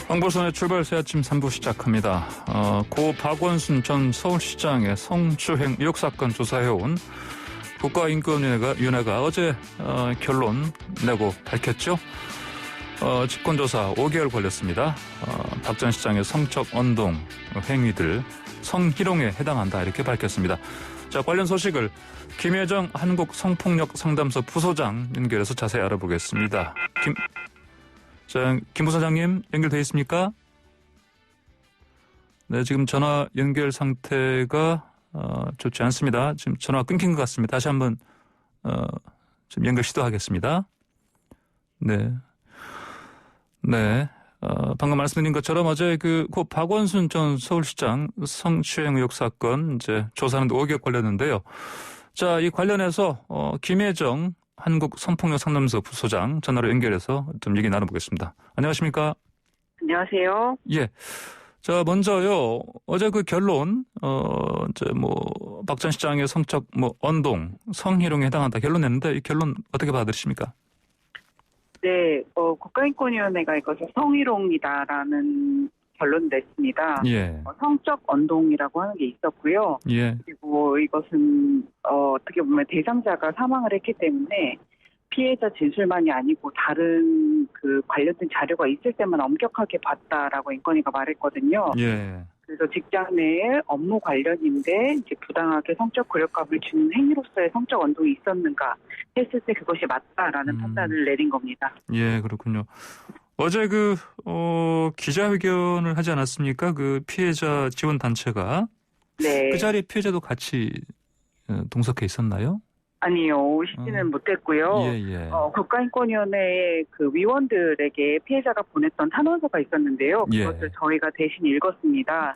황보선의 출발 새 아침 3부 시작합니다. 고 박원순 전 서울시장의 성추행 의혹 사건 조사해온 국가인권위원회가 어제 결론 내고 밝혔죠. 직권조사 5개월 걸렸습니다. 박 전 시장의 성적 언동 행위들 성희롱에 해당한다 이렇게 밝혔습니다. 자, 관련 소식을 김혜정 한국성폭력 상담소 부소장 연결해서 자세히 알아보겠습니다. 김 부소장님 연결돼 있습니까? 네, 지금 전화 연결 상태가 좋지 않습니다. 지금 전화 끊긴 것 같습니다. 다시 한번 좀 연결 시도하겠습니다. 네. 방금 말씀드린 것처럼 어제 고 박원순 전 서울시장 성추행 의혹 사건 이제 조사하는데 5개월 걸렸는데요. 자, 이 관련해서 김혜정 한국 성폭력 상담소 부소장 전화로 연결해서 좀 얘기 나눠보겠습니다. 안녕하십니까? 안녕하세요. 예. 자, 먼저요. 어제 그 결론, 이제 박 전 시장의 성적 언동, 성희롱에 해당한다 결론 냈는데 이 결론 어떻게 받아들이십니까? 네, 국가인권위원회가 이것을 성희롱이다라는 결론 냈습니다. 예. 성적 언동이라고 하는 게 있었고요. 예. 그리고 이것은 어떻게 보면 대상자가 사망을 했기 때문에 피해자 진술만이 아니고 다른 그 관련된 자료가 있을 때만 엄격하게 봤다라고 인권위가 말했거든요. 예. 그래서 직장 내에 업무 관련인데 이제 부당하게 성적 굴욕감을 주는 행위로서의 성적 언동이 있었는가 했을 때 그것이 맞다라는 판단을 내린 겁니다. 예, 그렇군요. 어제 기자회견을 하지 않았습니까? 그 피해자 지원 단체가. 네. 그 자리에 피해자도 같이 동석해 있었나요? 아니요, 오시지는 못했고요. 예. 국가인권위원회의 그 위원들에게 피해자가 보냈던 탄원서가 있었는데요. 그것을 예. 저희가 대신 읽었습니다.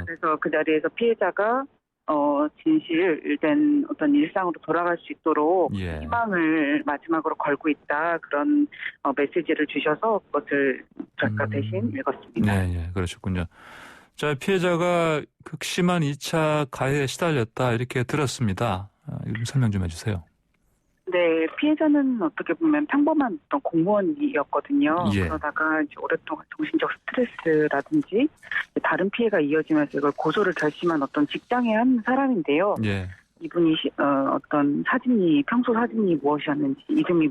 그래서 그 자리에서 피해자가 진실된 어떤 일상으로 돌아갈 수 있도록 예. 희망을 마지막으로 걸고 있다. 그런 메시지를 주셔서 그것을 저희가 대신 읽었습니다. 네, 그러셨군요. 자, 피해자가 극심한 2차 가해에 시달렸다 이렇게 들었습니다. 이런 설명 좀 해주세요. 네, 피해자는 어떻게 보면 평범한 어떤 공무원이었거든요. 예. 그러다가 이제 오랫동안 정신적 스트레스라든지 다른 피해가 이어지면서 이걸 고소를 결심한 어떤 직장의 한 사람인데요. 예. 이분이 어떤 평소 사진이 무엇이었는지, 이름이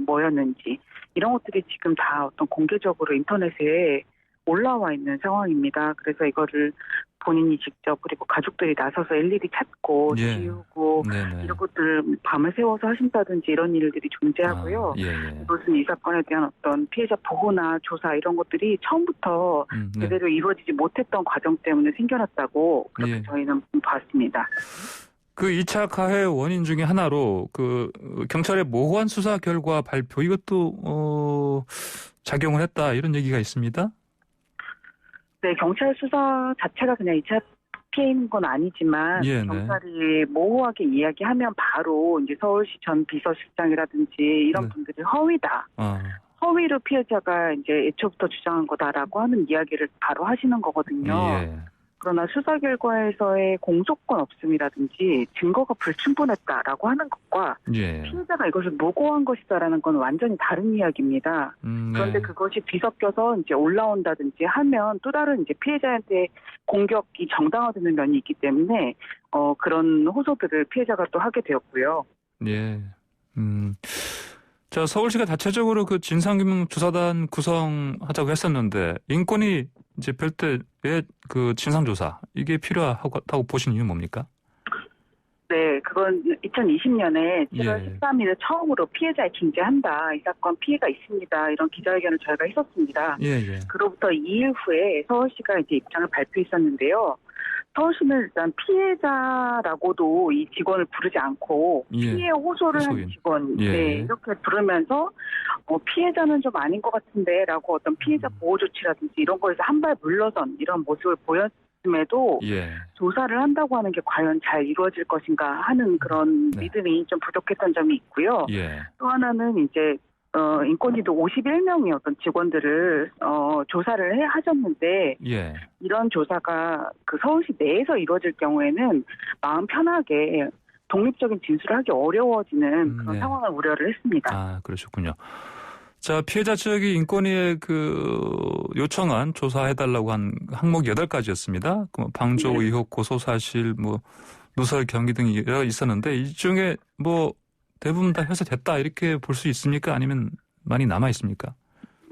뭐였는지 이런 것들이 지금 다 어떤 공개적으로 인터넷에 올라와 있는 상황입니다. 그래서 이거를 본인이 직접 그리고 가족들이 나서서 일일이 찾고 예. 지우고 네네. 이런 것들 밤을 새워서 하신다든지 이런 일들이 존재하고요. 예. 이것은 이 사건에 대한 어떤 피해자 보호나 조사 이런 것들이 처음부터 제대로 이루어지지 못했던 과정 때문에 생겨났다고 그렇게 저희는 봤습니다. 그 2차 가해 원인 중에 하나로 그 경찰의 모호한 수사 결과 발표 이것도 작용을 했다 이런 얘기가 있습니다. 네, 경찰 수사 자체가 그냥 2차 피해인 건 아니지만 경찰이 모호하게 이야기하면 바로 이제 서울시 전 비서실장이라든지 이런 분들이 허위다. 허위로 피해자가 이제 애초부터 주장한 거다라고 하는 이야기를 바로 하시는 거거든요. 예. 그러나 수사 결과에서의 공소권 없음이라든지 증거가 불충분했다라고 하는 것과 피해자가 이것을 무고한 것이다라는 건 완전히 다른 이야기입니다. 그런데 그것이 뒤섞여서 이제 올라온다든지 하면 또 다른 이제 피해자한테 공격이 정당화되는 면이 있기 때문에 그런 호소들을 피해자가 또 하게 되었고요. 예. 자, 서울시가 자체적으로 그 진상규명조사단 구성하자고 했었는데 인권위 이제 별도의 그 진상조사 이게 필요하다고 보시는 이유는 뭡니까? 네, 그건 2020년에 7월 13일에 처음으로 피해자에 긴재한다. 이 사건 피해가 있습니다. 이런 기자회견을 저희가 했었습니다. 그로부터 2일 후에 서울시가 이제 입장을 발표했었는데요. 서울시는 일단 피해자라고도 이 직원을 부르지 않고 피해 호소를 한 직원 이렇게 부르면서 피해자는 좀 아닌 것 같은데라고 어떤 피해자 보호 조치라든지 이런 거에서 한 발 물러선 이런 모습을 보였음에도 조사를 한다고 하는 게 과연 잘 이루어질 것인가 하는 그런 믿음이 좀 부족했던 점이 있고요. 또 하나는 이제 인권위도 51명의 어떤 직원들을 조사를 하셨는데 이런 조사가 그 서울시 내에서 이루어질 경우에는 마음 편하게 독립적인 진술을 하기 어려워지는 그런 상황을 우려를 했습니다. 아, 그러셨군요. 자, 피해자 측이 인권위에 요청한 조사해달라고 한 항목이 8가지였습니다. 방조 네. 의혹, 고소 사실, 누설 경위 등이 여러 있었는데 이 중에 대부분 다 해소됐다 이렇게 볼 수 있습니까? 아니면 많이 남아 있습니까?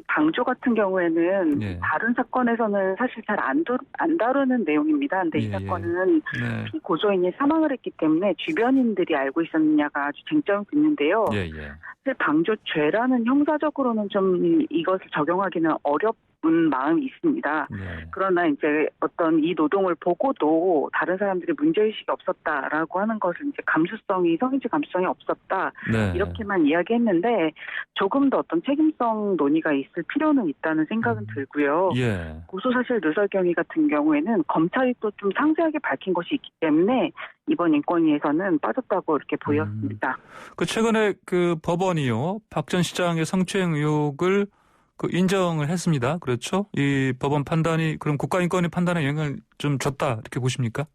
방조 같은 경우에는 예. 다른 사건에서는 사실 잘 안 다루는 내용입니다. 근데 이 사건은 네. 피고소인이 사망을 했기 때문에 주변인들이 알고 있었느냐가 아주 쟁점이 있는데요. 사실 방조죄라는 형사적으로는 좀 이것을 적용하기는 어렵은 마음이 있습니다. 그러나 이제 어떤 이 노동을 보고도 다른 사람들이 문제의식이 없었다라고 하는 것은 이제 성인지 감수성이 없었다. 이렇게만 이야기했는데 조금 더 어떤 책임성 논의가 있을 필요는 있다는 생각은 들고요. 고소사실 누설 경위 같은 경우에는 검찰이 또 좀 상세하게 밝힌 것이 있기 때문에 이번 인권위에서는 빠졌다고 이렇게 보였습니다. 최근에 법원이요. 박 전 시장의 성추행 의혹을 인정을 했습니다. 그렇죠? 이 법원 판단이 그럼 국가인권위 판단에 영향을 좀 줬다 이렇게 보십니까?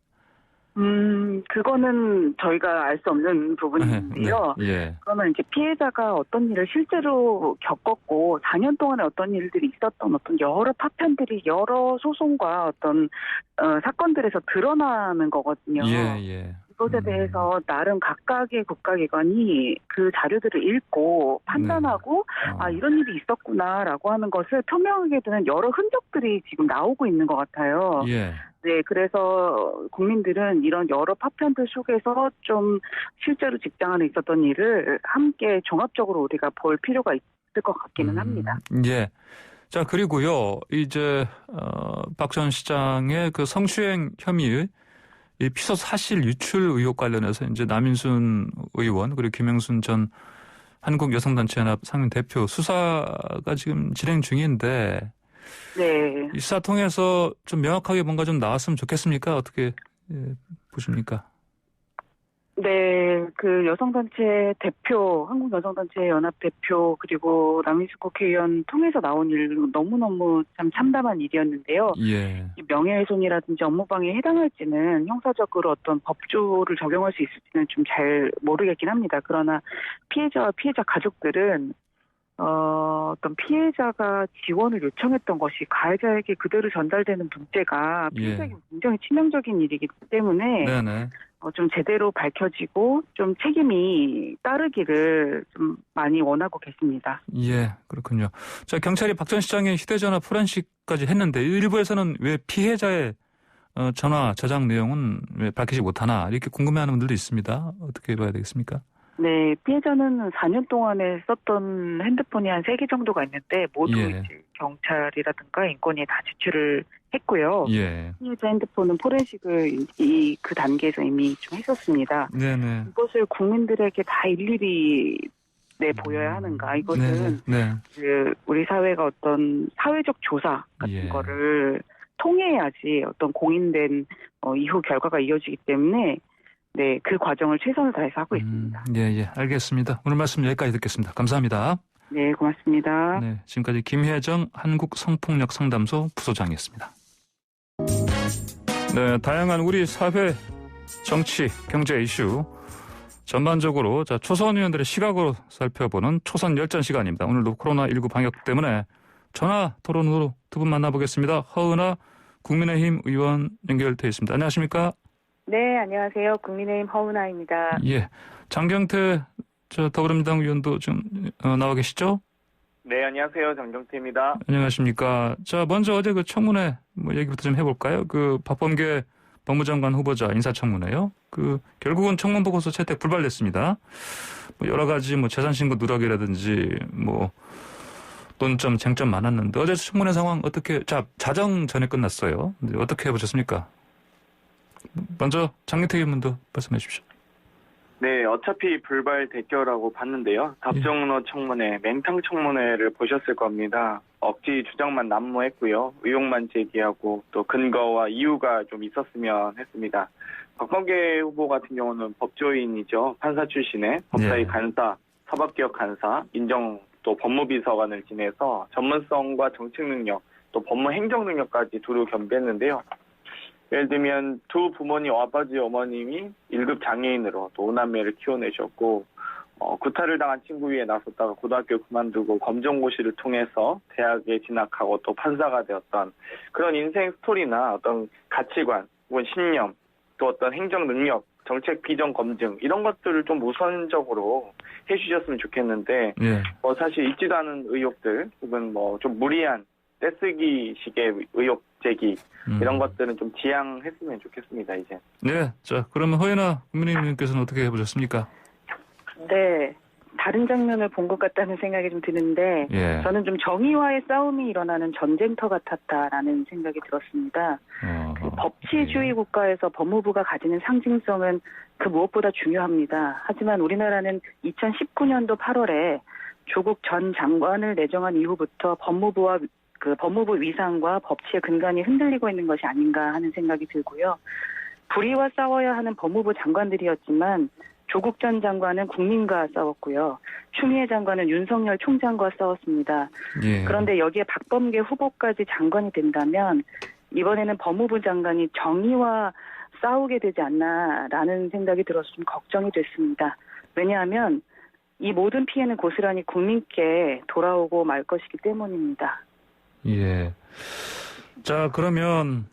그거는 저희가 알 수 없는 부분인데요. 그러면 이제 피해자가 어떤 일을 실제로 겪었고 4년 동안에 어떤 일들이 있었던 어떤 여러 파편들이 여러 소송과 어떤 사건들에서 드러나는 거거든요. 이것에 대해서 나름 각각의 국가기관이 그 자료들을 읽고 판단하고 이런 일이 있었구나라고 하는 것을 표명하게 되는 여러 흔적들이 지금 나오고 있는 것 같아요. 네, 그래서 국민들은 이런 여러 파편들 속에서 좀 실제로 직장 안에 있었던 일을 함께 종합적으로 우리가 볼 필요가 있을 것 같기는 합니다. 자, 그리고요, 이제 박 전 시장의 성추행 혐의 이 피소 사실 유출 의혹 관련해서 이제 남인순 의원 그리고 김영순 전 한국여성단체연합 상임 대표 수사가 지금 진행 중인데 이 수사 통해서 좀 명확하게 뭔가 좀 나왔으면 좋겠습니까? 어떻게 보십니까? 네, 여성단체 대표, 한국여성단체연합 대표, 그리고 남인순 국회의원 통해서 나온 일 너무너무 참 참담한 일이었는데요. 명예훼손이라든지 업무방해에 해당할지는 형사적으로 어떤 법조를 적용할 수 있을지는 좀 잘 모르겠긴 합니다. 그러나 피해자와 피해자 가족들은 어떤 피해자가 지원을 요청했던 것이 가해자에게 그대로 전달되는 문제가 피해자에게 굉장히 치명적인 일이기 때문에 좀 제대로 밝혀지고 좀 책임이 따르기를 좀 많이 원하고 계십니다. 그렇군요. 자, 경찰이 박 전 시장의 휴대전화 포렌식까지 했는데 일부에서는 왜 피해자의 전화 저장 내용은 왜 밝히지 못하나 이렇게 궁금해하는 분들도 있습니다. 어떻게 봐야 되겠습니까? 네, 피해자는 4년 동안에 썼던 핸드폰이 한 3개 정도가 있는데 모두 이제 경찰이라든가 인권위에 다 제출을 했고요. 피해자 핸드폰은 포렌식을 그 단계에서 이미 좀 했었습니다. 이것을 국민들에게 다 일일이 보여야 하는가? 이것은 우리 사회가 어떤 사회적 조사 같은 거를 통해야지 어떤 공인된 이후 결과가 이어지기 때문에 그 과정을 최선을 다해서 하고 있습니다. 알겠습니다. 오늘 말씀 여기까지 듣겠습니다. 감사합니다. 네, 고맙습니다. 지금까지 김혜정 한국성폭력상담소 부소장이었습니다. 다양한 우리 사회, 정치, 경제 이슈 전반적으로 초선 의원들의 시각으로 살펴보는 초선 열전 시간입니다. 오늘도 코로나19 방역 때문에 전화 토론으로 두 분 만나보겠습니다. 허은하 국민의힘 의원 연결돼 있습니다. 안녕하십니까? 네, 안녕하세요. 국민의힘 허은하입니다. 장경태 더불어민주당 의원도 좀 나와 계시죠? 네, 안녕하세요. 장경태입니다. 안녕하십니까? 자, 먼저 어제 청문회 얘기부터 좀 해볼까요? 박범계 법무장관 후보자 인사청문회요. 결국은 청문 보고서 채택 불발됐습니다. 여러 가지 재산 신고 누락이라든지 논점, 쟁점 많았는데 어제 청문회 상황 어떻게 자정 전에 끝났어요. 어떻게 보셨습니까? 먼저 장경태 의원도 말씀해 주십시오. 네, 어차피 불발 대결하고 봤는데요. 답정너 청문회, 맹탕 청문회를 보셨을 겁니다. 억지 주장만 난무했고요. 의혹만 제기하고 또 근거와 이유가 좀 있었으면 했습니다. 박범계 후보 같은 경우는 법조인이죠. 판사 출신의 법사위 간사, 사법개혁 간사, 민정 또 법무비서관을 지내서 전문성과 정책 능력, 또 법무 행정 능력까지 두루 겸비했는데요. 예를 들면 두 부모님, 아버지, 어머님이 1급 장애인으로 또 5남매를 키워내셨고 구타를 당한 친구 위에 나섰다가 고등학교 그만두고 검정고시를 통해서 대학에 진학하고 또 판사가 되었던 그런 인생 스토리나 어떤 가치관 혹은 신념 또 어떤 행정 능력 정책 비전 검증 이런 것들을 좀 우선적으로 해주셨으면 좋겠는데 예. 사실 있지도 않은 의혹들 혹은 좀 무리한 떼쓰기식의 의혹 제기 이런 것들은 좀 지양했으면 좋겠습니다. 이제. 네, 자 그러면 허연아 국민의힘님께서는 어떻게 해보셨습니까? 네. 다른 장면을 본 것 같다는 생각이 좀 드는데 예. 저는 좀 정의와의 싸움이 일어나는 전쟁터 같았다라는 생각이 들었습니다. 그 법치주의 국가에서 법무부가 가지는 상징성은 그 무엇보다 중요합니다. 하지만 우리나라는 2019년도 8월에 조국 전 장관을 내정한 이후부터 법무부 위상과 법치의 근간이 흔들리고 있는 것이 아닌가 하는 생각이 들고요. 불의와 싸워야 하는 법무부 장관들이었지만 조국 전 장관은 국민과 싸웠고요. 추미애 장관은 윤석열 총장과 싸웠습니다. 예. 그런데 여기에 박범계 후보까지 장관이 된다면 이번에는 법무부 장관이 정의와 싸우게 되지 않나라는 생각이 들어서 좀 걱정이 됐습니다. 왜냐하면 이 모든 피해는 고스란히 국민께 돌아오고 말 것이기 때문입니다. 예. 자, 그러면,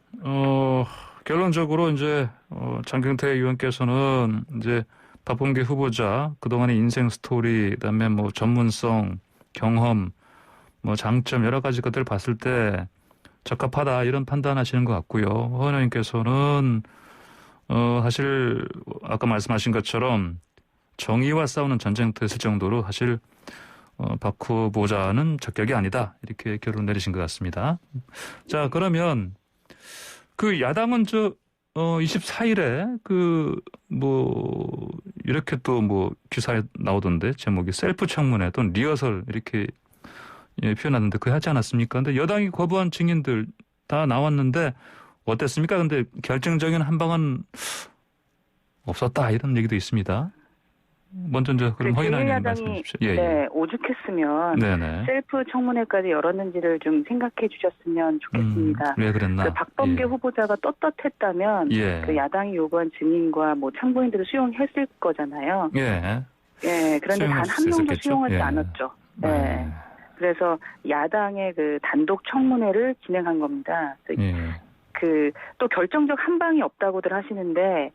결론적으로 이제, 장경태 의원께서는 이제 박범계 후보자, 그동안의 인생 스토리, 그 다음에 전문성, 경험, 장점, 여러 가지 것들을 봤을 때 적합하다, 이런 판단하시는 것 같고요. 허 의원님께서는, 사실, 아까 말씀하신 것처럼 정의와 싸우는 전쟁터였을 정도로 사실, 박 후보자는 적격이 아니다. 이렇게 결론 내리신 것 같습니다. 자, 그러면 그 야당은 24일에 이렇게 또 기사에 나오던데 제목이 셀프 청문회 또는 리허설 이렇게 표현하는데 그거 하지 않았습니까? 근데 여당이 거부한 증인들 다 나왔는데 어땠습니까? 근데 결정적인 한 방은 없었다. 이런 얘기도 있습니다. 먼저 그럼 허인아 의원님 말씀해 주십시오. 예, 네, 오죽했으면 네네. 셀프 청문회까지 열었는지를 좀 생각해 주셨으면 좋겠습니다. 왜 그랬나? 그 박범계 후보자가 떳떳했다면 그 야당이 요구한 증인과 참고인들을 수용했을 거잖아요. 예. 예, 그런데 단 한 명도 수용하지 않았죠. 네. 그래서 야당의 그 단독 청문회를 진행한 겁니다. 또 결정적 한 방이 없다고들 하시는데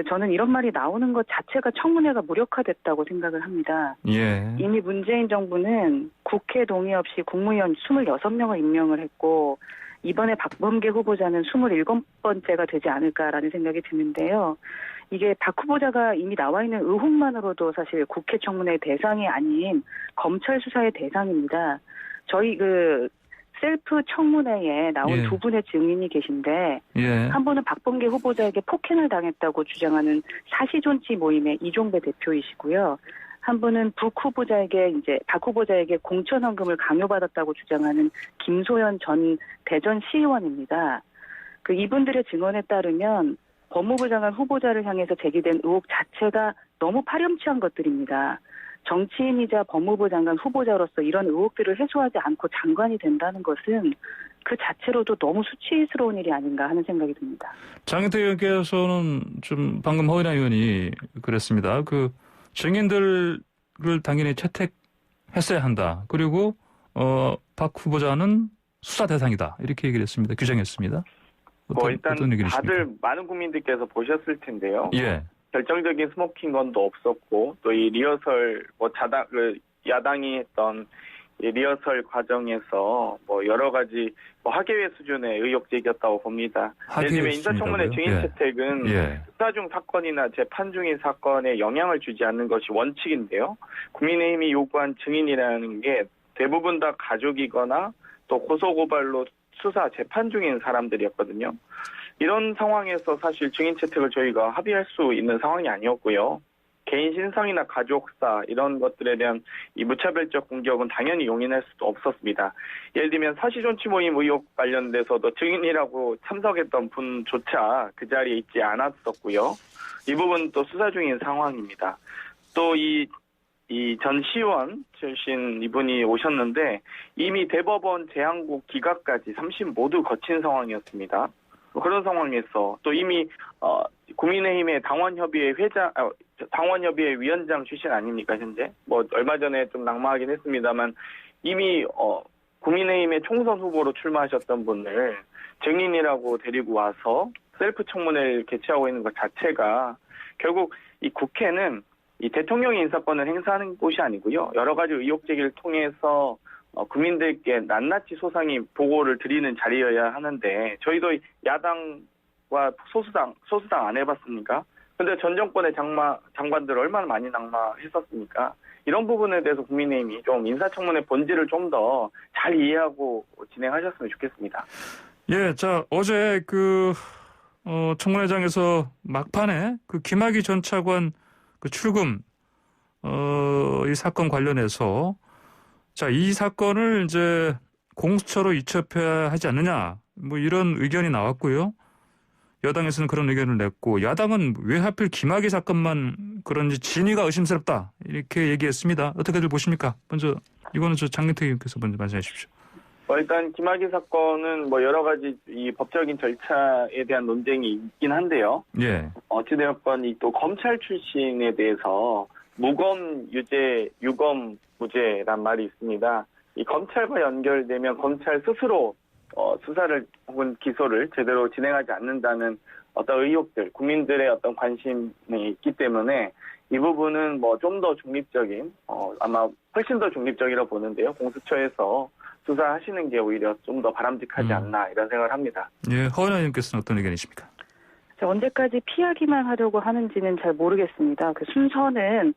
저는 이런 말이 나오는 것 자체가 청문회가 무력화됐다고 생각을 합니다. 예. 이미 문재인 정부는 국회 동의 없이 국무위원 26명을 임명을 했고 이번에 박범계 후보자는 27번째가 되지 않을까라는 생각이 드는데요. 이게 박 후보자가 이미 나와 있는 의혹만으로도 사실 국회 청문회 대상이 아닌 검찰 수사의 대상입니다. 저희 셀프 청문회에 나온 두 분의 증인이 계신데 한 분은 박범계 후보자에게 폭행을 당했다고 주장하는 사시존치 모임의 이종배 대표이시고요. 한 분은 박 후보자에게 공천헌금을 강요받았다고 주장하는 김소연 전 대전 시의원입니다. 이분들의 증언에 따르면 법무부 장관 후보자를 향해서 제기된 의혹 자체가 너무 파렴치한 것들입니다. 정치인이자 법무부 장관 후보자로서 이런 의혹들을 해소하지 않고 장관이 된다는 것은 그 자체로도 너무 수치스러운 일이 아닌가 하는 생각이 듭니다. 장경태 의원께서는 방금 허인아 의원이 그랬습니다. 증인들을 당연히 채택했어야 한다. 그리고 박 후보자는 수사 대상이다. 이렇게 얘기를 했습니다. 규정했습니다. 일단 다들 많은 국민들께서 보셨을 텐데요. 예. 결정적인 스모킹건도 없었고 또 이 리허설 야당이 했던 이 리허설 과정에서 여러 가지 학예회 수준의 의혹 제기였다고 봅니다. 예를 들면 인사청문회 증인 채택은 수사 중 사건이나 재판 중인 사건에 영향을 주지 않는 것이 원칙인데요. 국민의힘이 요구한 증인이라는 게 대부분 다 가족이거나 또 고소고발로 수사 재판 중인 사람들이었거든요. 이런 상황에서 사실 증인 채택을 저희가 합의할 수 있는 상황이 아니었고요. 개인 신상이나 가족사 이런 것들에 대한 이 무차별적 공격은 당연히 용인할 수도 없었습니다. 예를 들면 사시존치 모임 의혹 관련돼서도 증인이라고 참석했던 분조차 그 자리에 있지 않았었고요. 이 부분 또 수사 중인 상황입니다. 또 이 전 시의원 출신 이분이 오셨는데 이미 대법원 재항고 기각까지 3심 모두 거친 상황이었습니다. 그런 상황에서 또 이미 국민의힘의 당원협의회 당원협의회 위원장 출신 아닙니까, 현재? 뭐, 얼마 전에 좀 낙마하긴 했습니다만, 이미, 국민의힘의 총선 후보로 출마하셨던 분을 증인이라고 데리고 와서 셀프 청문회를 개최하고 있는 것 자체가 결국 이 국회는 이 대통령의 인사권을 행사하는 곳이 아니고요. 여러 가지 의혹 제기를 통해서 국민들께 낱낱이 소상히 보고를 드리는 자리여야 하는데 저희도 야당과 소수당 안 해봤습니까? 근데 전 정권의 장관들 얼마나 많이 낙마했었습니까? 이런 부분에 대해서 국민의힘이 좀 인사청문회 본질을 좀 더 잘 이해하고 진행하셨으면 좋겠습니다. 예, 자, 어제 청문회장에서 막판에 김학의 전 차관 출금, 이 사건 관련해서 자, 이 사건을 이제 공수처로 이첩해야 하지 않느냐, 뭐 이런 의견이 나왔고요. 여당에서는 그런 의견을 냈고, 야당은 왜 하필 김학의 사건만 그런지 진위가 의심스럽다, 이렇게 얘기했습니다. 어떻게들 보십니까? 먼저, 이거는 장경태 의원께서 먼저 말씀해 주십시오. 일단 김학의 사건은 뭐 여러 가지 이 법적인 절차에 대한 논쟁이 있긴 한데요. 예. 어찌되었건 이 또 검찰 출신에 대해서 무검 유죄, 유검 무죄란 말이 있습니다. 이 검찰과 연결되면 검찰 스스로 수사를 혹은 기소를 제대로 진행하지 않는다는 어떤 의혹들, 국민들의 어떤 관심이 있기 때문에 이 부분은 뭐 좀 더 중립적인, 아마 훨씬 더 중립적이라고 보는데요. 공수처에서 수사하시는 게 오히려 좀 더 바람직하지 않나 이런 생각을 합니다. 예, 허은하 의원께서는 어떤 의견이십니까? 언제까지 피하기만 하려고 하는지는 잘 모르겠습니다. 그 순서는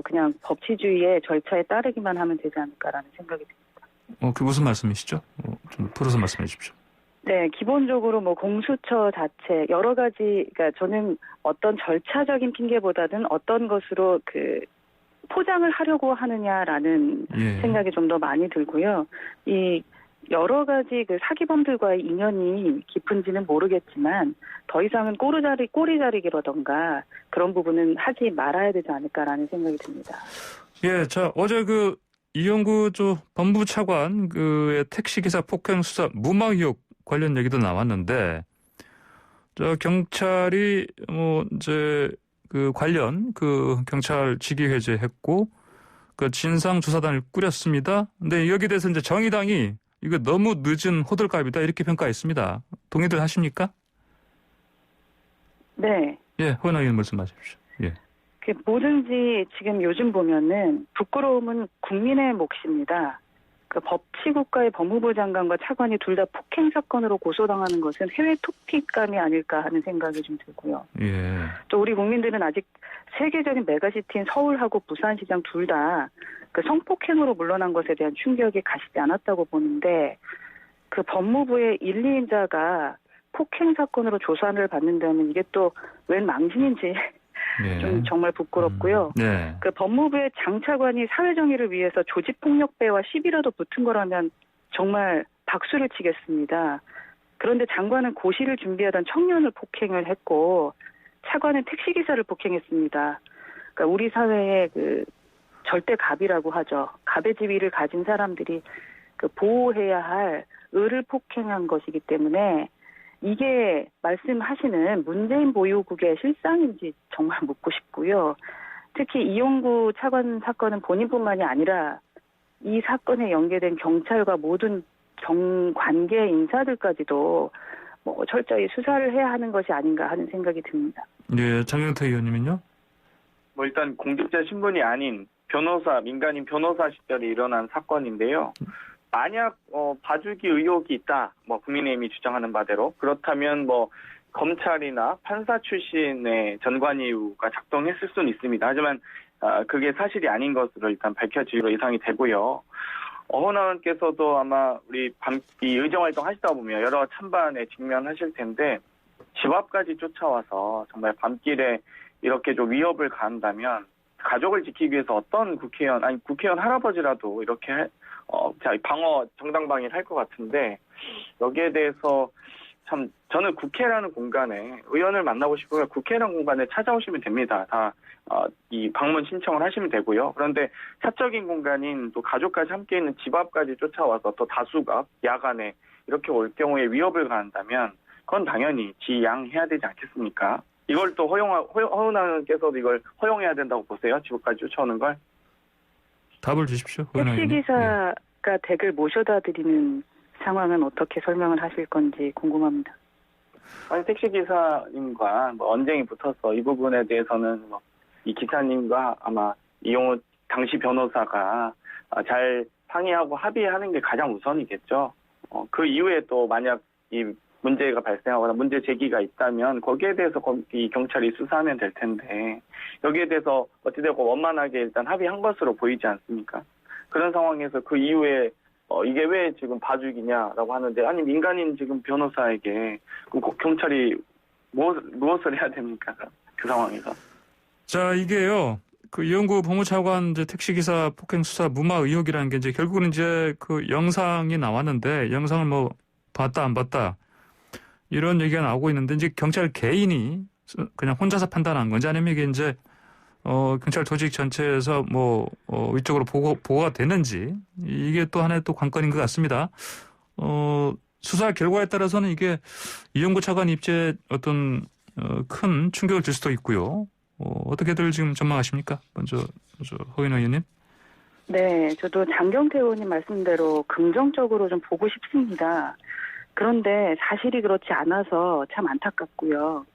그냥 법치주의의 절차에 따르기만 하면 되지 않을까라는 생각이 듭니다. 그 무슨 말씀이시죠? 좀 풀어서 말씀해 주십시오. 네, 기본적으로 뭐 공수처 자체 여러 가지, 그러니까 저는 어떤 절차적인 핑계보다는 어떤 것으로 포장을 하려고 하느냐라는 생각이 좀 더 많이 들고요. 이 여러 가지 사기범들과의 인연이 깊은지는 모르겠지만 더 이상은 꼬리자리기라던가 그런 부분은 하지 말아야 되지 않을까라는 생각이 듭니다. 예, 자, 어제 이용구 법무부 차관 택시기사 폭행 수사 무마 의혹 관련 얘기도 나왔는데, 경찰이 관련 경찰 직위 해제했고 진상조사단을 꾸렸습니다. 근데 여기에 대해서 이제 정의당이 이거 너무 늦은 호들갑이다, 이렇게 평가했습니다. 동의들 하십니까? 네. 예, 허은하 의원 말씀하십시오. 예. 뭐든지 지금 요즘 보면은 부끄러움은 국민의 몫입니다. 법치국가의 법무부 장관과 차관이 둘 다 폭행 사건으로 고소당하는 것은 해외 토픽감이 아닐까 하는 생각이 좀 들고요. 예. 또 우리 국민들은 아직 세계적인 메가시티인 서울하고 부산시장 둘 다 성폭행으로 물러난 것에 대한 충격이 가시지 않았다고 보는데, 법무부의 1, 2인자가 폭행 사건으로 조사를 받는다면 이게 또 웬 망신인지 좀 정말 부끄럽고요. 법무부의 장차관이 사회정의를 위해서 조직폭력배와 시비라도 붙은 거라면 정말 박수를 치겠습니다. 그런데 장관은 고시를 준비하던 청년을 폭행을 했고 차관은 택시기사를 폭행했습니다. 그러니까 우리 사회의 절대 갑이라고 하죠. 갑의 지위를 가진 사람들이 보호해야 할 을을 폭행한 것이기 때문에 이게 말씀하시는 문재인 보유국의 실상인지 정말 묻고 싶고요. 특히 이용구 차관 사건은 본인뿐만이 아니라 이 사건에 연계된 경찰과 모든 관계 인사들까지도 철저히 수사를 해야 하는 것이 아닌가 하는 생각이 듭니다. 네, 장경태 의원님은요? 일단 공직자 신분이 아닌 민간인 변호사 시절에 일어난 사건인데요. 만약 봐주기 의혹이 있다, 국민의힘이 주장하는 바대로 그렇다면 검찰이나 판사 출신의 전관이유가 작동했을 수는 있습니다. 하지만 그게 사실이 아닌 것으로 일단 밝혀지기로 예상이 되고요. 허은하 의원께서도 아마 우리 이 의정활동 하시다 보면 여러 찬반에 직면하실 텐데 집 앞까지 쫓아와서 정말 밤길에 이렇게 좀 위협을 가한다면 가족을 지키기 위해서 어떤 국회의원 할아버지라도 이렇게 정당 방위를 할 것 같은데, 여기에 대해서 참 저는 국회라는 공간에 의원을 만나고 싶으면 국회라는 공간에 찾아오시면 됩니다. 다 이 방문 신청을 하시면 되고요. 그런데 사적인 공간인 또 가족까지 함께 있는 집 앞까지 쫓아와서 또 다수가 야간에 이렇게 올 경우에 위협을 가한다면 그건 당연히 지양해야 되지 않겠습니까? 이걸 또 허은하께서도 이걸 허용해야 된다고 보세요? 지구까지 쫓아오는 걸? 답을 주십시오. 택시기사가 댁을 모셔다 드리는 상황은 어떻게 설명을 하실 건지 궁금합니다. 아니, 택시기사님과 뭐 언쟁이 붙어서 이 부분에 대해서는 뭐 이 기사님과 아마 이용우 당시 변호사가 잘 상의하고 합의하는 게 가장 우선이겠죠. 그 이후에 또 만약 이 문제가 발생하거나 문제 제기가 있다면 거기에 대해서 이 경찰이 수사하면 될 텐데 여기에 대해서 어찌되고 원만하게 일단 합의한 것으로 보이지 않습니까? 그런 상황에서 그 이후에 이게 왜 지금 봐주기냐라고 하는데 아니 민간인 지금 변호사에게 경찰이 무엇을 해야 됩니까? 그 상황에서. 자, 이게요. 그 이용구 법무차관 이제 택시기사 폭행 수사 무마 의혹이라는 게 이제 결국은 이제 그 영상이 나왔는데 영상을 뭐 봤다 안 봤다 이런 얘기가 나오고 있는데 이제 경찰 개인이 그냥 혼자서 판단한 건지 아니면 이게 이제 경찰 조직 전체에서 뭐 위쪽으로 보고가 됐는지 이게 또 하나의 또 관건인 것 같습니다. 수사 결과에 따라서는 이게 이용구 차관 입지에 어떤 큰 충격을 줄 수도 있고요. 어떻게들 지금 전망하십니까? 먼저 허인호 의원님. 네, 저도 장경태 의원님 말씀대로 긍정적으로 좀 보고 싶습니다. 그런데 사실이 그렇지 않아서 참 안타깝고요.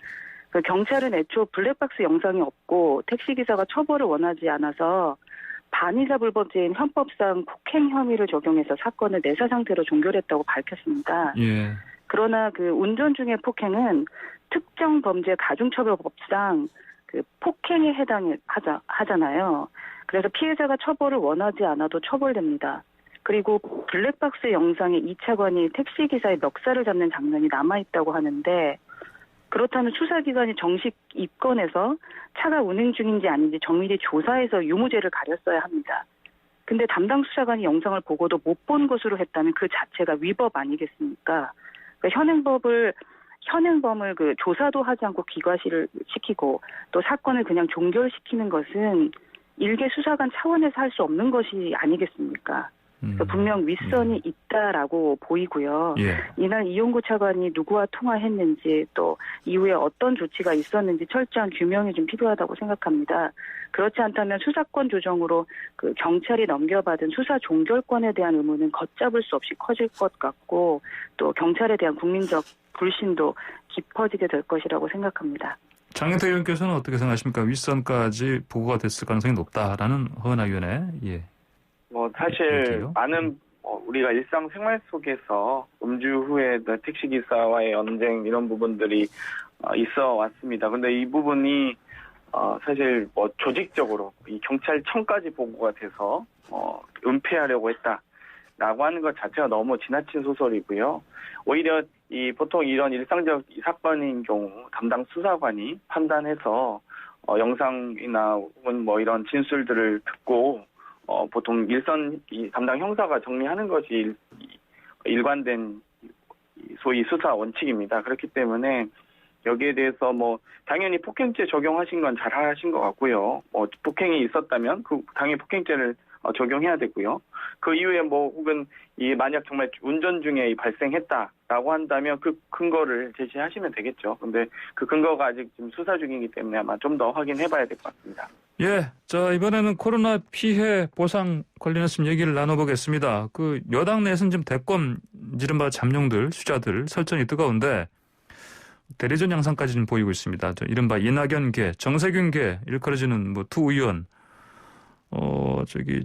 경찰은 애초 블랙박스 영상이 없고 택시기사가 처벌을 원하지 않아서 반의사불법죄인 현법상 폭행 혐의를 적용해서 사건을 내사 상태로 종결했다고 밝혔습니다. 예. 그러나 그 운전 중의 폭행은 특정 범죄 가중처벌법상 그 폭행에 하잖아요. 그래서 피해자가 처벌을 원하지 않아도 처벌됩니다. 그리고 블랙박스 영상의 2차관이 택시기사의 멱살을 잡는 장면이 남아있다고 하는데 그렇다면 수사기관이 정식 입건해서 차가 운행 중인지 아닌지 정밀히 조사해서 유무죄를 가렸어야 합니다. 근데 담당 수사관이 영상을 보고도 못 본 것으로 했다면 그 자체가 위법 아니겠습니까? 그러니까 현행범을 그 조사도 하지 않고 기과시를 시키고 또 사건을 그냥 종결시키는 것은 일개 수사관 차원에서 할 수 없는 것이 아니겠습니까? 분명 윗선이 있다라고 보이고요. 예. 이날 이용구 차관이 누구와 통화했는지 또 이후에 어떤 조치가 있었는지 철저한 규명이 좀 필요하다고 생각합니다. 그렇지 않다면 수사권 조정으로 그 경찰이 넘겨받은 수사 종결권에 대한 의무는 걷잡을 수 없이 커질 것 같고 또 경찰에 대한 국민적 불신도 깊어지게 될 것이라고 생각합니다. 장경태 의원께서는 어떻게 생각하십니까? 윗선까지 보고가 됐을 가능성이 높다라는 허은하 의원의 사실 많은 우리가 일상생활 속에서 음주 후에 택시기사와의 언쟁 이런 부분들이 있어 왔습니다. 근데 이 부분이 사실 조직적으로 이 경찰청까지 보고가 돼서 은폐하려고 했다라고 하는 것 자체가 너무 지나친 소설이고요. 오히려 보통 이런 일상적 사건인 경우 담당 수사관이 판단해서 영상이나 혹은 이런 진술들을 듣고 보통 일선 담당 형사가 정리하는 것이 일관된 소위 수사 원칙입니다. 그렇기 때문에 여기에 대해서 당연히 폭행죄 적용하신 건 잘하신 것 같고요. 폭행이 있었다면 당연히 폭행죄를 적용해야 되고요. 그 이후에 혹은 만약 정말 운전 중에 발생했다라고 한다면 그 근거를 제시하시면 되겠죠. 근데 그 근거가 아직 지금 수사 중이기 때문에 아마 좀 더 확인해봐야 될 것 같습니다. 예, 자 이번에는 코로나 피해 보상 관련해서 얘기를 나눠보겠습니다. 그 여당 내에서는 지금 대권 이른바 잠룡들, 수자들 설전이 뜨거운데 대리전 양상까지 좀 보이고 있습니다. 이른바 이낙연계, 정세균계 일컬어지는 두 의원.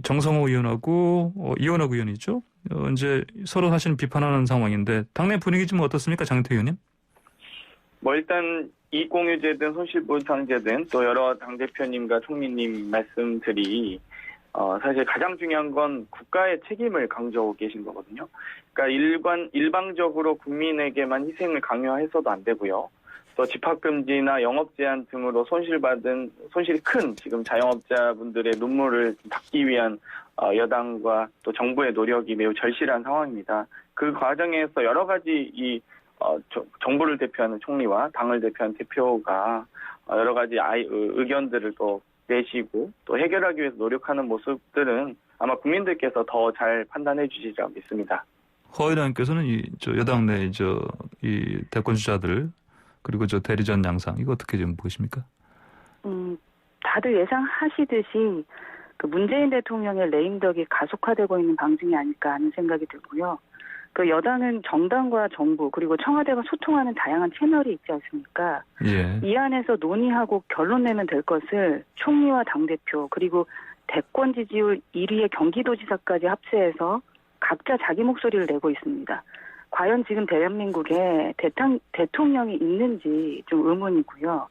정성호 의원하고 이원학 의원이죠. 이제 서로 사실 비판하는 상황인데 당내 분위기 좀 어떻습니까, 장태 의원님? 일단 이익공유제든 손실보상제든 또 여러 당대표님과 총리님 말씀들이 사실 가장 중요한 건 국가의 책임을 강조하고 계신 거거든요. 그러니까 일방적으로 국민에게만 희생을 강요해서도 안 되고요. 또 집합금지나 영업제한 등으로 손실이 큰 지금 자영업자분들의 눈물을 닦기 위한 여당과 또 정부의 노력이 매우 절실한 상황입니다. 그 과정에서 여러 가지 정부를 대표하는 총리와 당을 대표하는 대표가 여러 가지 의견들을 또 내시고 또 해결하기 위해서 노력하는 모습들은 아마 국민들께서 더 잘 판단해 주시리라 믿습니다. 허 의원께서는 여당 내 이 대권 주자들 그리고 저 대리전 양상 이거 어떻게 좀 보십니까? 다들 예상하시듯이 그 문재인 대통령의 레임덕이 가속화되고 있는 방증이 아닐까 하는 생각이 들고요. 그 여당은 정당과 정부 그리고 청와대가 소통하는 다양한 채널이 있지 않습니까? 예. 이 안에서 논의하고 결론 내면 될 것을 총리와 당대표 그리고 대권 지지율 1위의 경기도지사까지 합세해서 각자 자기 목소리를 내고 있습니다. 과연 지금 대한민국에 대통령이 있는지 좀 의문이고요.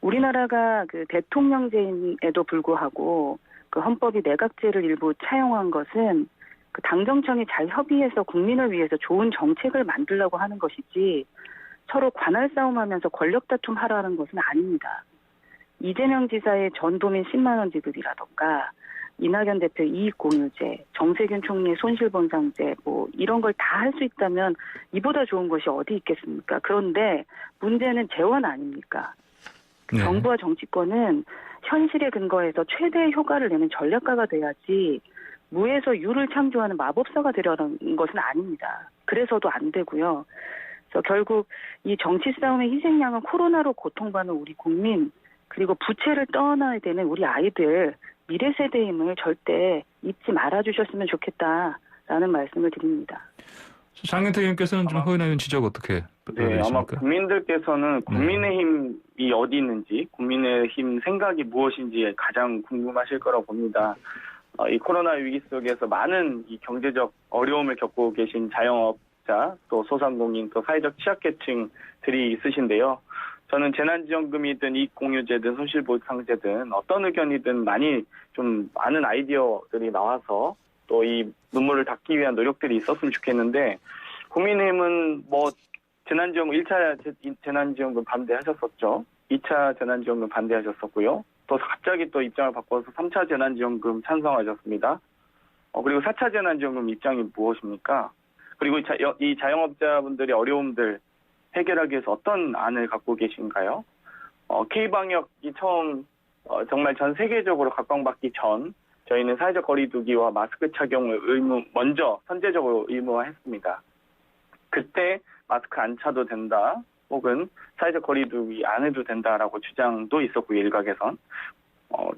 우리나라가 그 대통령제임에도 불구하고 그 헌법이 내각제를 일부 차용한 것은 그 당정청이 잘 협의해서 국민을 위해서 좋은 정책을 만들려고 하는 것이지 서로 관할 싸움하면서 권력 다툼 하라는 것은 아닙니다. 이재명 지사의 전도민 10만 원 지급이라던가 이낙연 대표 이익공유제, 정세균 총리의 손실보상제 뭐 이런 걸 다 할 수 있다면 이보다 좋은 것이 어디 있겠습니까? 그런데 문제는 재원 아닙니까? 네. 정부와 정치권은 현실에 근거해서 최대의 효과를 내는 전략가가 돼야지 무에서 유를 창조하는 마법사가 되려는 것은 아닙니다. 그래서도 안 되고요. 그래서 결국 이 정치 싸움의 희생양은 코로나로 고통받는 우리 국민 그리고 부채를 떠안아야 되는 우리 아이들 미래 세대임을 절대 잊지 말아주셨으면 좋겠다라는 말씀을 드립니다. 장경태 의원께서는 좀 허은하 의원 지적 어떻게 네, 아마 국민들께서는 국민의힘이 어디 있는지 국민의힘 생각이 무엇인지 가장 궁금하실 거라고 봅니다. 이 코로나 위기 속에서 많은 이 경제적 어려움을 겪고 계신 자영업자, 또 소상공인, 또 사회적 취약계층들이 있으신데요. 저는 재난지원금이든 이익공유제든 손실보상제든 어떤 의견이든 많은 아이디어들이 나와서 또 이 눈물을 닦기 위한 노력들이 있었으면 좋겠는데 국민의힘은 뭐 재난지원금 1차 재난지원금 반대하셨었죠. 2차 재난지원금 반대하셨었고요. 또 갑자기 또 입장을 바꿔서 3차 재난지원금 찬성하셨습니다. 그리고 4차 재난지원금 입장이 무엇입니까? 그리고 이 자영업자분들의 어려움들 해결하기 위해서 어떤 안을 갖고 계신가요? K방역이 처음 정말 전 세계적으로 각광받기 전 저희는 사회적 거리두기와 마스크 착용을 먼저 선제적으로 의무화했습니다. 그때 마스크 안 차도 된다 혹은 사회적 거리두기 안 해도 된다라고 주장도 있었고 일각에선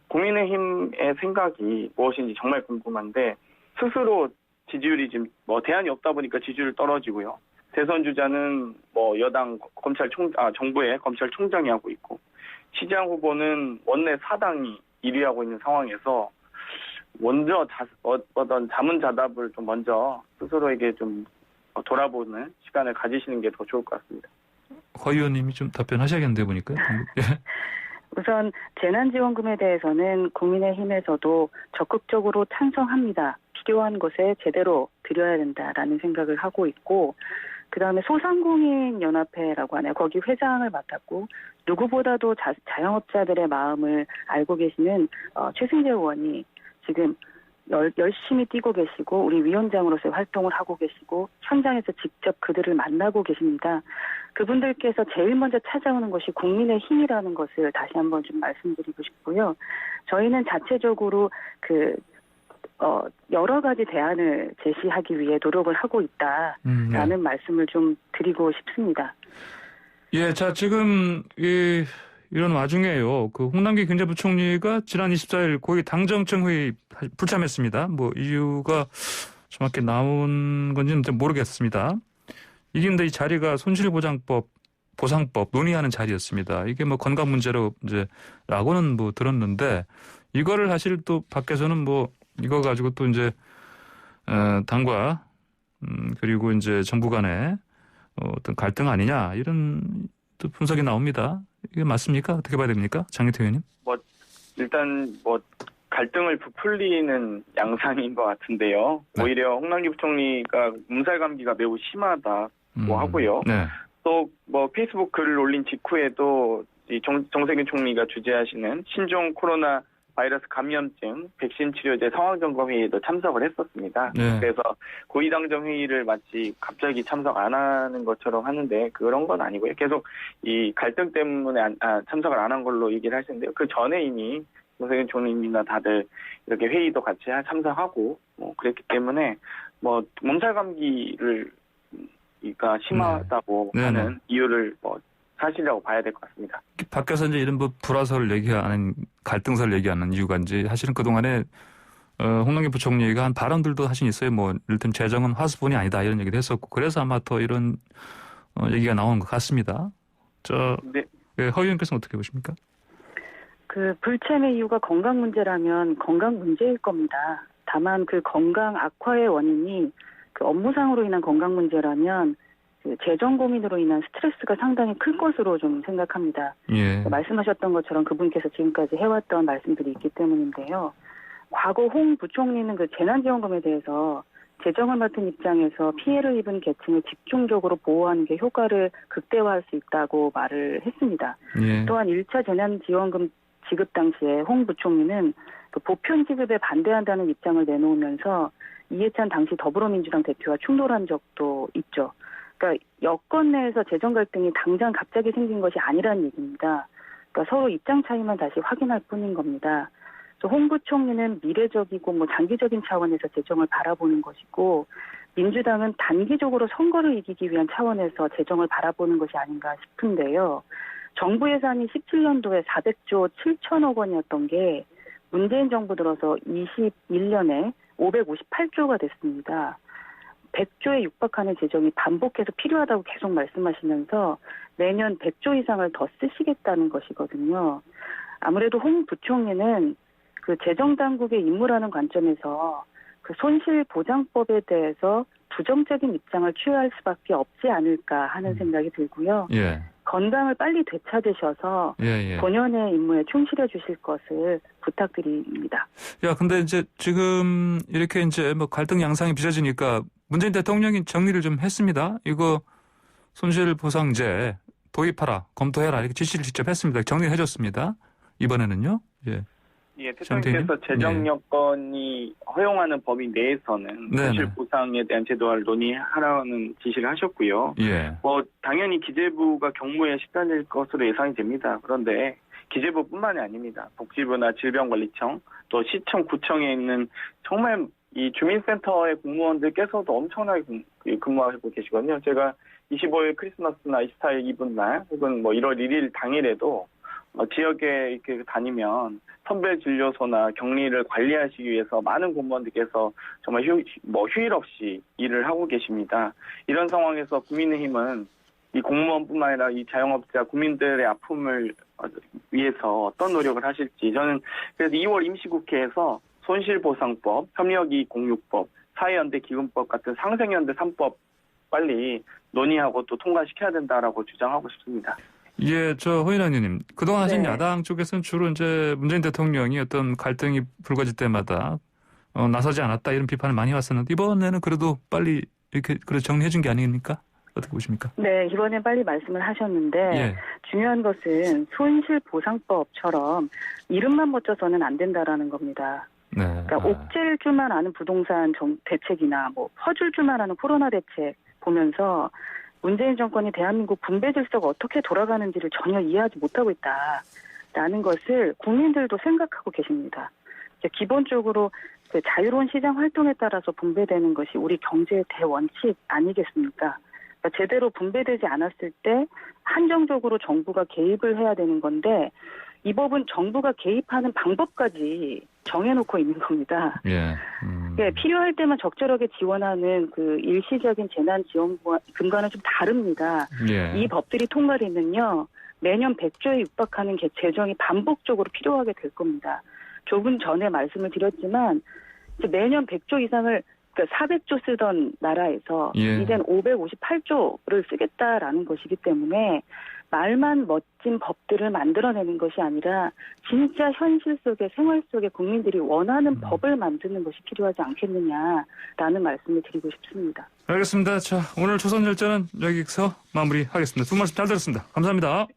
국민의힘의 생각이 무엇인지 정말 궁금한데 스스로 지지율이 지금 대안이 없다 보니까 지지율 떨어지고요. 대선 주자는 여당 정부의 검찰총장이 하고 있고 시장 후보는 원내 4당이 1위하고 있는 상황에서 먼저 어떤 자문자답을 좀 먼저 스스로에게 좀 돌아보는 시간을 가지시는 게 더 좋을 것 같습니다. 허 의원님이 좀 답변하셔야겠는데 보니까. 우선 재난지원금에 대해서는 국민의힘에서도 적극적으로 찬성합니다. 필요한 곳에 제대로 드려야 된다라는 생각을 하고 있고 그다음에 소상공인연합회라고 하네요. 거기 회장을 맡았고 누구보다도 자영업자들의 마음을 알고 계시는 최승재 의원이 지금 열심히 뛰고 계시고 우리 위원장으로서의 활동을 하고 계시고 현장에서 직접 그들을 만나고 계십니다. 그분들께서 제일 먼저 찾아오는 것이 국민의 힘이라는 것을 다시 한번 좀 말씀드리고 싶고요. 저희는 자체적으로 여러 가지 대안을 제시하기 위해 노력을 하고 있다라는 말씀을 좀 드리고 싶습니다. 예, 자 지금 이런 와중에요. 그 홍남기 경제부총리가 지난 24일 고위 당정청 회의 불참했습니다. 이유가 정확히 나온 건지는 모르겠습니다. 이게 근데 이 자리가 보상법 논의하는 자리였습니다. 이게 건강 문제로 라고는 들었는데 이거를 사실 또 밖에서는 이거 가지고 또 당과 그리고 정부 간에 어떤 갈등 아니냐 이런 또 분석이 나옵니다. 이게 맞습니까? 어떻게 봐야 됩니까? 장경태 의원님? 일단 갈등을 부풀리는 양상인 것 같은데요. 네. 오히려 홍남기 부총리가 몸살 감기가 매우 심하다고 하고요. 네. 또 페이스북 글을 올린 직후에도 이 정세균 총리가 주재하시는 신종 코로나 바이러스 감염증 백신 치료제 상황점검 회의에도 참석을 했었습니다. 네. 그래서 고위당정 회의를 마치 갑자기 참석 안 하는 것처럼 하는데 그런 건 아니고요. 계속 이 갈등 때문에 참석을 안 한 걸로 얘기를 하시는데요. 그 전에 이미 정세균 총리나 다들 이렇게 회의도 같이 참석하고 그랬기 때문에 몸살 감기가 심하다고 하는 이유를 사실이라고 봐야 될 것 같습니다. 밖에서 이제 이런 불화설을 얘기하는 갈등설을 얘기하는 이유가 이제 사실은 그동안에 홍남기 부총리가 한 발언들도 사실 있어요. 뭐 이를테면 재정은 화수분이 아니다 이런 얘기도 했었고 그래서 아마 더 이런 얘기가 나오는 것 같습니다. 네. 허 의원께서는 어떻게 보십니까? 그 불참의 이유가 건강 문제라면 건강 문제일 겁니다. 다만 그 건강 악화의 원인이 그 업무상으로 인한 건강 문제라면 그 재정 고민으로 인한 스트레스가 상당히 클 것으로 좀 생각합니다. 예. 말씀하셨던 것처럼 그분께서 지금까지 해왔던 말씀들이 있기 때문인데요. 과거 홍 부총리는 그 재난지원금에 대해서 재정을 맡은 입장에서 피해를 입은 계층을 집중적으로 보호하는 게 효과를 극대화할 수 있다고 말을 했습니다. 예. 또한 1차 재난지원금 지급 당시에 홍 부총리는 그 보편 지급에 반대한다는 입장을 내놓으면서 이해찬 당시 더불어민주당 대표와 충돌한 적도 있죠. 그러니까 여권 내에서 재정 갈등이 당장 갑자기 생긴 것이 아니라는 얘기입니다. 그러니까 서로 입장 차이만 다시 확인할 뿐인 겁니다. 홍 부총리는 미래적이고 뭐 장기적인 차원에서 재정을 바라보는 것이고 민주당은 단기적으로 선거를 이기기 위한 차원에서 재정을 바라보는 것이 아닌가 싶은데요. 정부 예산이 17년도에 400조 7천억 원이었던 게 문재인 정부 들어서 21년에 558조가 됐습니다. 100조에 육박하는 재정이 반복해서 필요하다고 계속 말씀하시면서 매년 100조 이상을 더 쓰시겠다는 것이거든요. 아무래도 홍 부총리는 그 재정당국의 임무라는 관점에서 그 손실보장법에 대해서 부정적인 입장을 취할 수밖에 없지 않을까 하는 생각이 들고요. 예. 건강을 빨리 되찾으셔서 본연의 임무에 충실해 주실 것을 부탁드립니다. 야, 근데 이제 지금 이렇게 이제 뭐 갈등 양상이 빚어지니까 문재인 대통령이 정리를 좀 했습니다. 이거 손실보상제 도입하라, 검토해라 이렇게 지시를 직접 했습니다. 정리를 해줬습니다. 이번에는요. 예. 예, 대통령께서 재정 여건이 허용하는 범위 내에서는 손실보상에 대한 제도화를 논의하라는 지시를 하셨고요. 예. 뭐 당연히 기재부가 경무에 시달릴 것으로 예상이 됩니다. 그런데 기재부뿐만이 아닙니다. 복지부나 질병관리청, 또 시청, 구청에 있는 정말 이 주민센터의 공무원들께서도 엄청나게 근무하고 계시거든요. 제가 25일 크리스마스나 24일 이브날 혹은 뭐 1월 1일 당일에도 지역에 이렇게 다니면 선별진료소나 격리를 관리하시기 위해서 많은 공무원들께서 정말 휴일 없이 일을 하고 계십니다. 이런 상황에서 국민의힘은 이 공무원뿐만 아니라 이 자영업자 국민들의 아픔을 위해서 어떤 노력을 하실지 저는 그래서 2월 임시국회에서 손실보상법, 협력이익공유법, 사회연대기금법 같은 상생연대 3법 빨리 논의하고 또 통과시켜야 된다라고 주장하고 싶습니다. 예, 허 의원님. 그동안 하신 야당 쪽에서는 주로 이제 문재인 대통령이 어떤 갈등이 불거질 때마다 나서지 않았다 이런 비판을 많이 왔었는데 이번에는 그래도 빨리 이렇게 정리해 준 게 아닙니까? 어떻게 보십니까? 네, 이번엔 빨리 말씀을 하셨는데 중요한 것은 손실보상법처럼 이름만 멋져서는 안 된다라는 겁니다. 네. 그러니까 옥죄일 줄만 아는 부동산 대책이나 뭐 퍼줄 줄만 아는 코로나 대책 보면서 문재인 정권이 대한민국 분배 질서가 어떻게 돌아가는지를 전혀 이해하지 못하고 있다라는 것을 국민들도 생각하고 계십니다. 기본적으로 그 자유로운 시장 활동에 따라서 분배되는 것이 우리 경제의 대원칙 아니겠습니까? 그러니까 제대로 분배되지 않았을 때 한정적으로 정부가 개입을 해야 되는 건데 이 법은 정부가 개입하는 방법까지 정해놓고 있는 겁니다. 필요할 때만 적절하게 지원하는 그 일시적인 재난지원금과는 좀 다릅니다. 이 법들이 통과되면요. 매년 100조에 육박하는 재정이 반복적으로 필요하게 될 겁니다. 조금 전에 말씀을 드렸지만 이제 매년 100조 이상을 그러니까 400조 쓰던 나라에서 이젠 558조를 쓰겠다라는 것이기 때문에 말만 멋진 법들을 만들어내는 것이 아니라 진짜 현실 속에 생활 속에 국민들이 원하는 법을 만드는 것이 필요하지 않겠느냐라는 말씀을 드리고 싶습니다. 알겠습니다. 자, 오늘 조선열전은 여기서 마무리하겠습니다. 두 말씀 잘 들었습니다. 감사합니다.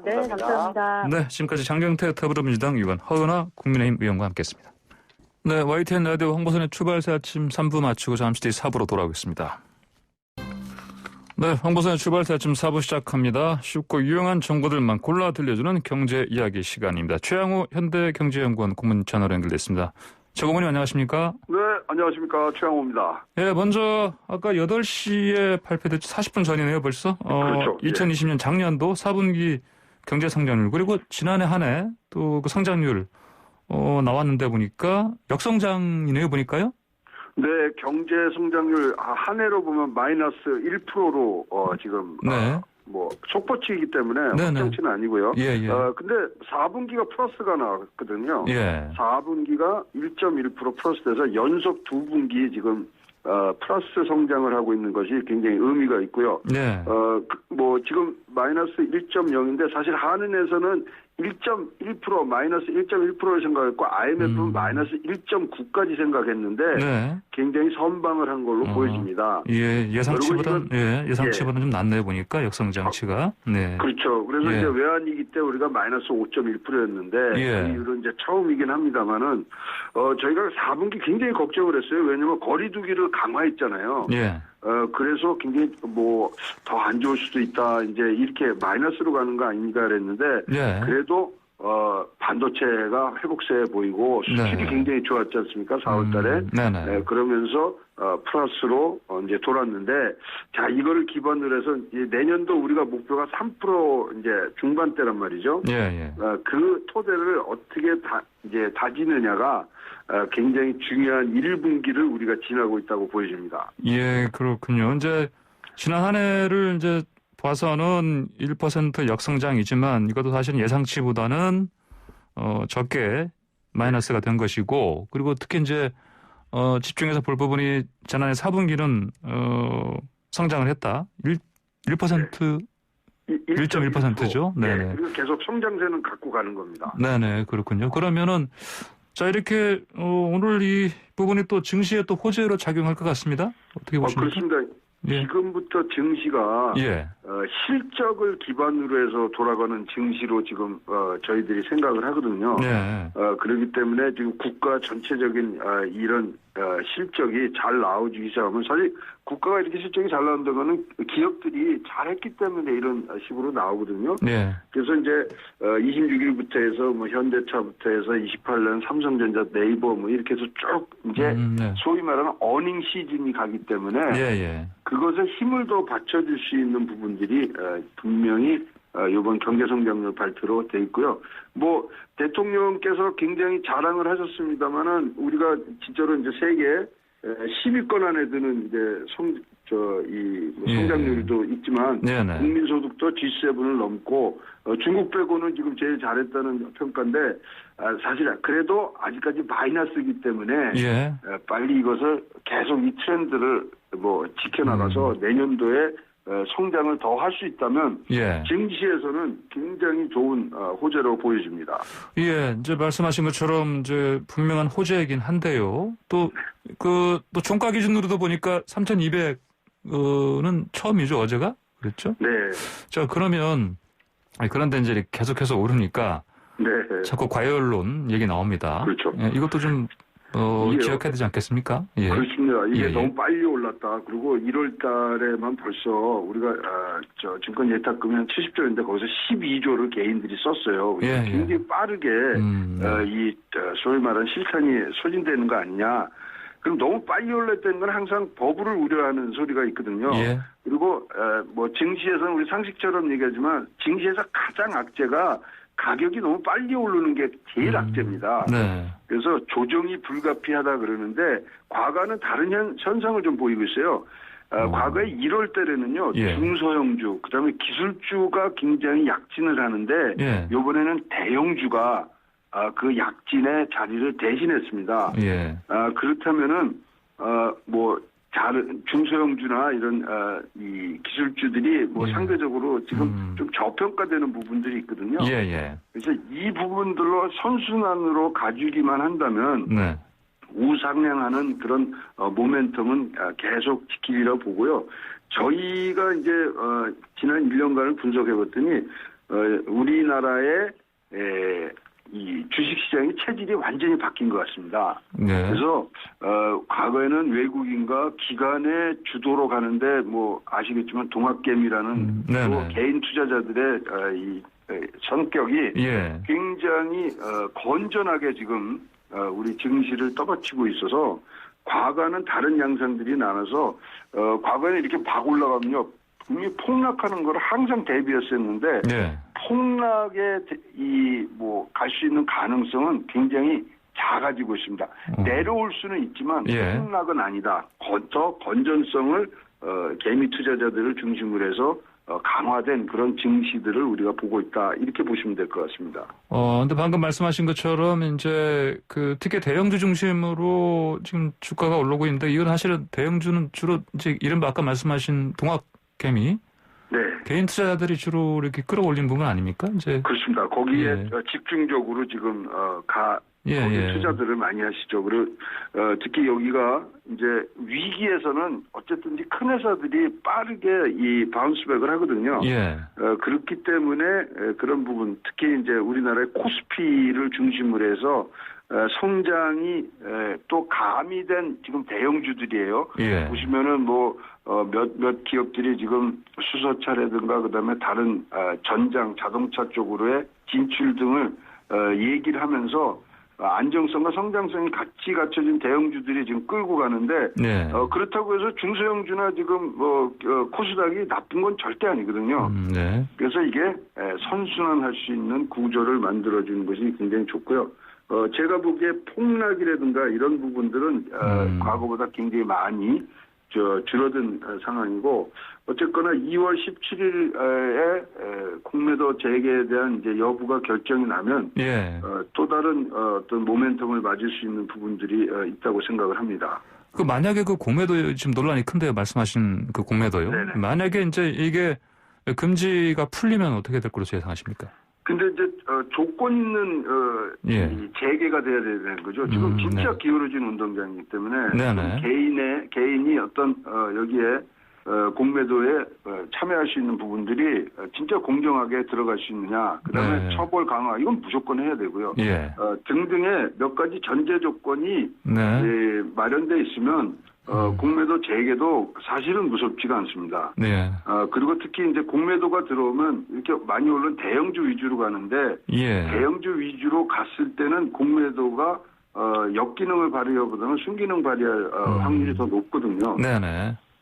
네, 감사합니다. 네, 지금까지 장경태 더불어민주당 의원, 허은하 국민의힘 의원과 함께했습니다. 네, YTN 라디오 홍보선의 출발새 아침 3부 마치고 잠시 뒤 4부로 돌아오겠습니다. 네, 홍보선의 출발새 아침 4부 시작합니다. 쉽고 유용한 정보들만 골라 들려주는 경제 이야기 시간입니다. 최양호 현대경제연구원 고문 채널 연결됐습니다. 최고문님 안녕하십니까? 네, 안녕하십니까. 최양호입니다. 예, 먼저 아까 8시에 발표됐죠. 40분 전이네요, 벌써. 그렇죠. 2020년 작년도 4분기 경제 성장률 그리고 지난해 한 해 또 그 성장률 나왔는데 보니까 역성장이네요, 보니까요. 네, 경제 성장률 한 해로 보면 마이너스 1%로 지금 네. 뭐 속보치이기 때문에 확정치는 아니고요. 예, 예. 근데 4분기가 플러스가 나왔거든요. 예. 4분기가 1.1% 플러스 돼서 연속 2분기 지금 플러스 성장을 하고 있는 것이 굉장히 의미가 있고요. 네. 뭐 지금 마이너스 1.0인데 사실 한은에서는 1.1% 마이너스 1.1%를 생각했고 IMF는 마이너스 1.9까지 생각했는데 네. 굉장히 선방을 한 걸로 보여집니다. 예, 예상치보다는 좀 낫네 보니까 역성장치가. 네. 그렇죠. 그래서 이제 외환위기 때 우리가 마이너스 5.1%였는데 그 이후로 이제 처음이긴 합니다만은 저희가 4분기 굉장히 걱정을 했어요. 왜냐하면 거리두기를 강화했잖아요. 예. 그래서 굉장히 뭐 더 안 좋을 수도 있다. 이제 이렇게 마이너스로 가는 거 아닌가 그랬는데 그래도 반도체가 회복세 보이고 수출이 굉장히 좋았지 않습니까? 4월 달에. 그러면서 플러스로 이제 돌았는데 자, 이거를 기반으로 해서 내년도 우리가 목표가 3% 이제 중반대란 말이죠. 그 토대를 어떻게 이제 다지느냐가 굉장히 중요한 1분기를 우리가 지나고 있다고 보여집니다. 예, 그렇군요. 이제 지난 한 해를 이제 봐서는 1% 역성장이지만 이것도 사실 예상치보다는 적게 마이너스가 된 것이고 그리고 특히 이제 집중해서 볼 부분이 지난해 4분기는 성장을 했다. 1.1%죠. 네. 그리고 계속 성장세는 갖고 가는 겁니다. 네네, 그렇군요. 그러면은 자, 이렇게 오늘 이 부분이 또 증시에 또 호재로 작용할 것 같습니다. 어떻게 보십니까? 그렇습니다. 지금부터 증시가 실적을 기반으로 해서 돌아가는 증시로 지금 저희들이 생각을 하거든요. 그렇기 때문에 지금 국가 전체적인 이런 실적이 잘 나오기 시작하면 사실 국가가 이렇게 실적이 잘 나온다는 거는 기업들이 잘했기 때문에 이런 식으로 나오거든요. 그래서 이제 26일부터 해서 뭐 현대차부터 해서 28년 삼성전자, 네이버 뭐 이렇게 해서 쭉 이제 소위 말하는 어닝 시즌이 가기 때문에 그것에 힘을 더 받쳐줄 수 있는 부분들이 분명히 이번 경제성장률 발표로 돼 있고요. 뭐 대통령께서 굉장히 자랑을 하셨습니다만은 우리가 진짜로 이제 세계 10위권 안에 드는 이제 성장률도 있지만 국민소득도 G7을 넘고 중국 빼고는 지금 제일 잘했다는 평가인데 사실 그래도 아직까지 마이너스이기 때문에 빨리 이것을 계속 이 트렌드를 뭐 지켜나가서 내년도에 성장을 더 할 수 있다면 증시에서는 굉장히 좋은 호재로 보여집니다. 이제 말씀하신 것처럼 이제 분명한 호재이긴 한데요. 또 종가 기준으로도 보니까 3,200은 처음이죠, 어제가? 그랬죠? 네. 자, 그런데 이제 계속해서 오르니까 자꾸 과열론 얘기 나옵니다. 그렇죠. 이것도 좀 기억해야 되지 않겠습니까? 그렇습니다. 이게 너무 빨리 올랐다. 그리고 1월 달에만 벌써 우리가 증권 예탁금이 한 70조인데 거기서 12조를 개인들이 썼어요. 굉장히 빠르게 이 소위 말하는 실탄이 소진되는 거 아니냐. 그럼 너무 빨리 올랐다는 건 항상 버블을 우려하는 소리가 있거든요. 그리고 뭐 증시에서는 우리 상식처럼 얘기하지만 증시에서 가장 악재가 가격이 너무 빨리 오르는 게 제일 악재입니다. 그래서 조정이 불가피하다 그러는데 과거는 다른 현상을 좀 보이고 있어요. 과거에 1월 달에는요. 중소형주 그다음에 기술주가 굉장히 약진을 하는데 이번에는 대형주가 그 약진의 자리를 대신했습니다. 그렇다면은 뭐 다른 중소형주나 이런 이 기술주들이 뭐 상대적으로 지금 좀 저평가되는 부분들이 있거든요. 그래서 이 부분들로 선순환으로 가주기만 한다면 우상향하는 그런 모멘텀은 계속 지키리라 보고요. 저희가 이제 지난 1년간을 분석해봤더니 우리나라의 이 주식시장의 체질이 완전히 바뀐 것 같습니다. 그래서 과거에는 외국인과 기관의 주도로 가는데 뭐 아시겠지만 동학개미라는 또 개인 투자자들의 이 성격이 굉장히 건전하게 지금 우리 증시를 떠받치고 있어서 과거는 다른 양상들이 나눠서 과거에는 이렇게 막 올라가면요 분명히 폭락하는 걸 항상 대비했었는데 네. 폭락에 갈 수 있는 가능성은 굉장히 작아지고 있습니다. 내려올 수는 있지만 폭락은 아니다. 더 건전성을 개미 투자자들을 중심으로 해서 강화된 그런 증시들을 우리가 보고 있다. 이렇게 보시면 될 것 같습니다. 근데 방금 말씀하신 것처럼 이제 특히 대형주 중심으로 지금 주가가 올라오고 있는데 이건 사실은 대형주는 주로 이제 이른바 아까 말씀하신 동학개미 네. 개인 투자자들이 주로 이렇게 끌어올린 부분 아닙니까? 이제 그렇습니다. 거기에 집중적으로 지금 거기 투자들을 많이 하시죠. 그리고 특히 여기가 이제 위기에서는 어쨌든지 큰 회사들이 빠르게 이 바운스백을 하거든요. 그렇기 때문에 그런 부분, 특히 이제 우리나라의 코스피를 중심으로 해서 성장이 또 가미된 지금 대형주들이에요. 보시면은 몇 기업들이 지금 수소차라든가 그다음에 다른 전장 자동차 쪽으로의 진출 등을 얘기를 하면서 안정성과 성장성이 같이 갖춰진 대형주들이 지금 끌고 가는데 그렇다고 해서 중소형주나 지금 코스닥이 나쁜 건 절대 아니거든요. 그래서 이게 선순환할 수 있는 구조를 만들어주는 것이 굉장히 좋고요. 제가 보기에 폭락이라든가 이런 부분들은 과거보다 굉장히 많이 줄어든 상황이고 어쨌거나 2월 17일에 공매도 재개에 대한 이제 여부가 결정이 나면 또 다른 어떤 모멘텀을 맞을 수 있는 부분들이 있다고 생각을 합니다. 만약에 그 공매도 지금 논란이 큰데요. 말씀하신 그 공매도요. 네네. 만약에 이제 이게 금지가 풀리면 어떻게 될 거로 예상하십니까? 근데 이제 조건 있는 이 재개가 돼야 되는 거죠. 지금 진짜 기울어진 운동장이기 때문에 개인이 어떤 여기에 공매도에 참여할 수 있는 부분들이 진짜 공정하게 들어갈 수 있느냐. 그다음에 처벌 강화 이건 무조건 해야 되고요. 등등의 몇 가지 전제 조건이 마련돼 있으면 공매도 재개도 사실은 무섭지가 않습니다. 그리고 특히 이제 공매도가 들어오면 이렇게 많이 오른 대형주 위주로 가는데 대형주 위주로 갔을 때는 공매도가 역기능을 발휘하보다는 순기능 발휘할 확률이 더 높거든요.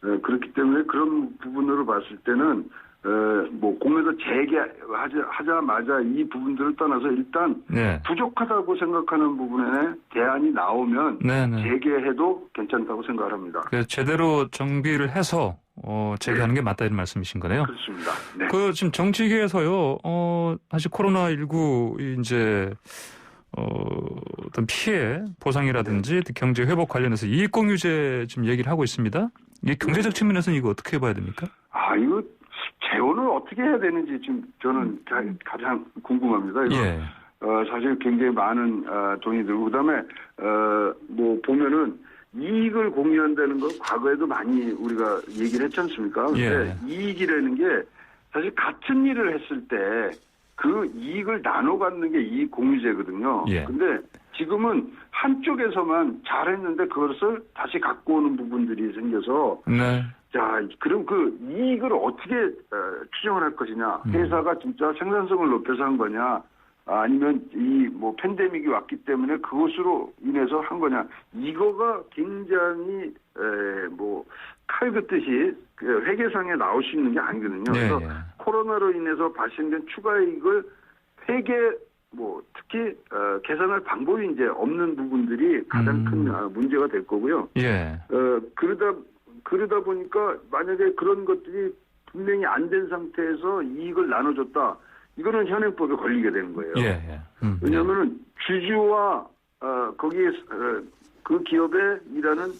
그렇기 때문에 그런 부분으로 봤을 때는 공매도 재개하자마자 이 부분들을 떠나서 일단 부족하다고 생각하는 부분에 대안이 나오면 재개해도 괜찮다고 생각을 합니다. 제대로 정비를 해서 재개하는 게 맞다 이런 말씀이신 거네요. 그렇습니다. 지금 정치계에서요, 사실 코로나19 이제 어떤 피해 보상이라든지 경제 회복 관련해서 이익공유제 지금 얘기를 하고 있습니다. 이 경제적 측면에서는 이거 어떻게 봐야 됩니까? 이거 재원을 어떻게 해야 되는지 지금 저는 가장 궁금합니다. 이거 사실 굉장히 많은 돈이 들고 그다음에 보면은 이익을 공유한다는 거 과거에도 많이 우리가 얘기를 했지 않습니까? 근데 이익이라는 게 사실 같은 일을 했을 때 그 이익을 나눠 갖는 게 이익 공유제거든요. 근데 지금은 한쪽에서만 잘했는데 그것을 다시 갖고 오는 부분들이 생겨서 자, 그럼 그 이익을 어떻게 추정을 할 것이냐? 회사가 진짜 생산성을 높여서 한 거냐? 아니면 이 팬데믹이 왔기 때문에 그것으로 인해서 한 거냐? 이거가 굉장히 칼 긋듯이 회계상에 나올 수 있는 게 아니거든요. 그래서 코로나로 인해서 발생된 추가이익을 회계 특히 계산할 방법이 이제 없는 부분들이 가장 큰 문제가 될 거고요. 그러다 보니까 만약에 그런 것들이 분명히 안 된 상태에서 이익을 나눠줬다. 이거는 현행법에 걸리게 되는 거예요. 왜냐하면 주주와 거기에 그 기업에 일하는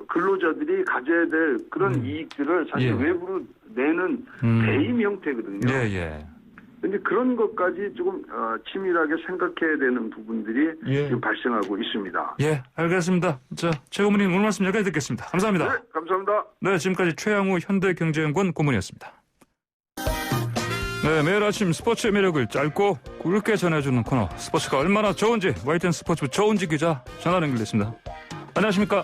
근로자들이 가져야 될 그런 이익들을 사실 외부로 내는 배임 형태거든요. 그런데 그런 것까지 조금 치밀하게 생각해야 되는 부분들이 지금 발생하고 있습니다. 알겠습니다. 최고문님 오늘 말씀 여기까지 듣겠습니다. 감사합니다. 네, 감사합니다. 지금까지 최양우 현대경제연구원 고문이었습니다. 매일 아침 스포츠의 매력을 짧고 굵게 전해주는 코너 스포츠가 얼마나 좋은지 YTN 스포츠부 조은지 기자 전화 연결됐습니다. 안녕하십니까?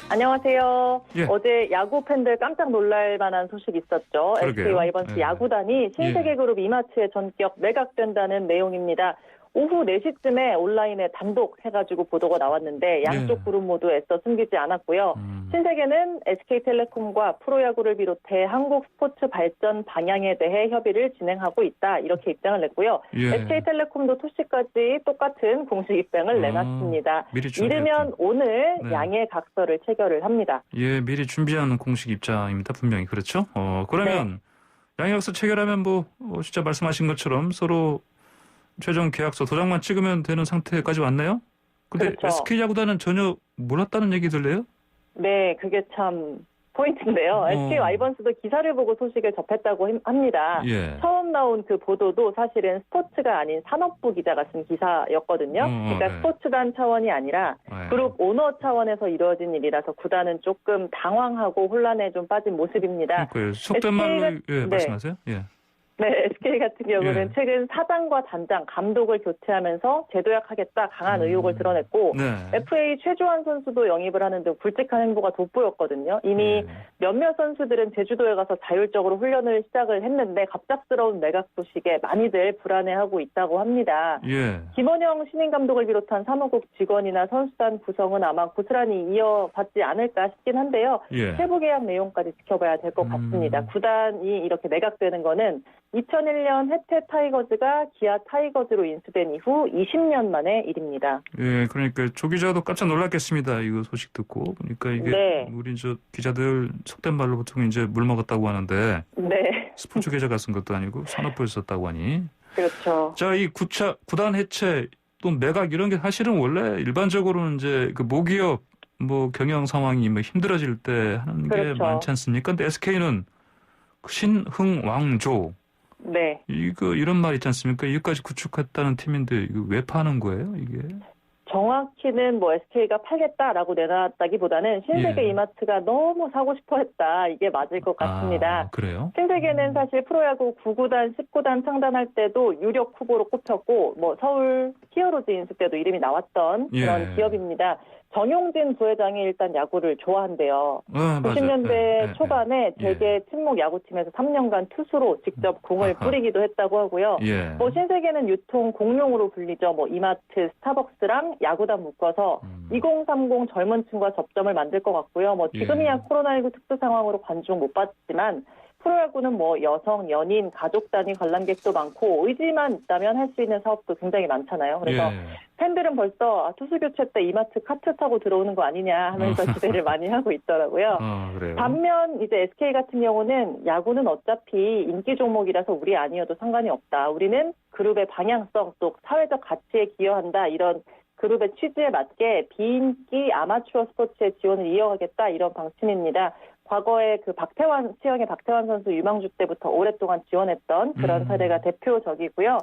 안녕하세요. 어제 야구 팬들 깜짝 놀랄 만한 소식이 있었죠. SK 와이번스 야구단이 신세계그룹 이마트에 전격 매각된다는 내용입니다. 오후 4시쯤에 온라인에 단독 해가지고 보도가 나왔는데 양쪽 그룹 모두 애써 숨기지 않았고요. 신세계는 SK텔레콤과 프로야구를 비롯해 한국 스포츠 발전 방향에 대해 협의를 진행하고 있다. 이렇게 입장을 냈고요. SK텔레콤도 토시까지 똑같은 공식 입장을 내놨습니다. 이르면 오늘 양해 각서를 체결을 합니다. 예, 미리 준비하는 공식 입장입니다. 분명히 그렇죠. 그러면 양해 각서 체결하면 진짜 말씀하신 것처럼 서로 최종 계약서 도장만 찍으면 되는 상태까지 왔나요? 근데 그렇죠. SK야구단은 전혀 몰랐다는 얘기 들려요? 네, 그게 참 포인트인데요. SK 와이번스도 기사를 보고 소식을 접했다고 합니다. 처음 나온 그 보도도 사실은 스포츠가 아닌 산업부 기자가 쓴 기사였거든요. 그러니까 스포츠단 차원이 아니라 그룹 오너 차원에서 이루어진 일이라서 구단은 조금 당황하고 혼란에 좀 빠진 모습입니다. 속된 말로 말씀하세요? 네, SK 같은 경우는 최근 사장과 단장, 감독을 교체하면서 재도약하겠다 강한 의혹을 드러냈고 FA 최주환 선수도 영입을 하는 등 굵직한 행보가 돋보였거든요. 이미 몇몇 선수들은 제주도에 가서 자율적으로 훈련을 시작을 했는데 갑작스러운 매각 소식에 많이들 불안해하고 있다고 합니다. 김원영 신인 감독을 비롯한 사무국 직원이나 선수단 구성은 아마 고스란히 이어받지 않을까 싶긴 한데요. 세부 계약 내용까지 지켜봐야 될 것 같습니다. 구단이 이렇게 매각되는 거는 2001년 해태 타이거즈가 기아 타이거즈로 인수된 이후 20년 만의 일입니다. 예, 그러니까 조 기자도 깜짝 놀랐겠습니다. 이거 소식 듣고 보니까 이게 우리 기자들 속된 말로 보통 이제 물 먹었다고 하는데 스포츠 기자가 쓴 것도 아니고 산업부에서 썼다고 하니. 그렇죠. 자, 이 구단 해체 또 매각 이런 게 사실은 원래 일반적으로는 이제 그 모기업 경영 상황이 힘들어질 때 하는 게 많지 않습니까? 근데 SK는 신흥왕조. 이런 말 있지 않습니까? 여기까지 구축했다는 팀인데 이거 왜 파는 거예요, 이게? 정확히는 SK가 팔겠다라고 내놨다기보다는 신세계 이마트가 너무 사고 싶어 했다. 이게 맞을 것 같습니다. 그래요? 신세계는 사실 프로야구 9구단, 10구단 창단할 때도 유력 후보로 꼽혔고 서울 히어로즈 인수 때도 이름이 나왔던 그런 기업입니다. 정용진 부회장이 일단 야구를 좋아한대요. 90년대 초반에 대개 친목 야구팀에서 3년간 투수로 직접 공을 뿌리기도 했다고 하고요. 신세계는 유통 공룡으로 불리죠. 이마트, 스타벅스랑 야구단 묶어서 2030 젊은 층과 접점을 만들 것 같고요. 지금이야 코로나19 특수 상황으로 관중 못 받지만 프로야구는 여성, 연인, 가족 단위 관람객도 많고 의지만 있다면 할 수 있는 사업도 굉장히 많잖아요. 그래서 팬들은 벌써 투수 교체 때 이마트 카트 타고 들어오는 거 아니냐 하면서 기대를 많이 하고 있더라고요. 반면 이제 SK 같은 경우는 야구는 어차피 인기 종목이라서 우리 아니어도 상관이 없다. 우리는 그룹의 방향성 또 사회적 가치에 기여한다. 이런 그룹의 취지에 맞게 비인기 아마추어 스포츠의 지원을 이어가겠다. 이런 방침입니다. 과거에 수영의 박태환 선수 유망주 때부터 오랫동안 지원했던 그런 사례가 대표적이고요.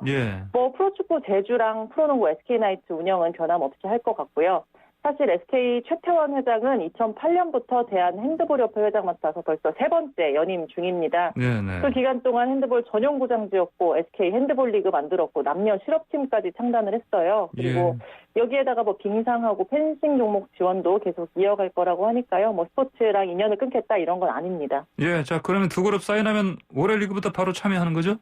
프로축구 제주랑 프로농구 SK나이츠 운영은 변함없이 할 것 같고요. 사실 SK 최태원 회장은 2008년부터 대한핸드볼협회 회장 맡아서 벌써 3번째 연임 중입니다. 그 기간 동안 핸드볼 전용구장지었고 SK 핸드볼 리그 만들었고 남녀 실업팀까지 창단을 했어요. 그리고 여기에다가 빙상하고 펜싱 종목 지원도 계속 이어갈 거라고 하니까요. 스포츠랑 인연을 끊겠다 이런 건 아닙니다. 자 그러면 두 그룹 사인하면 올해 리그부터 바로 참여하는 거죠?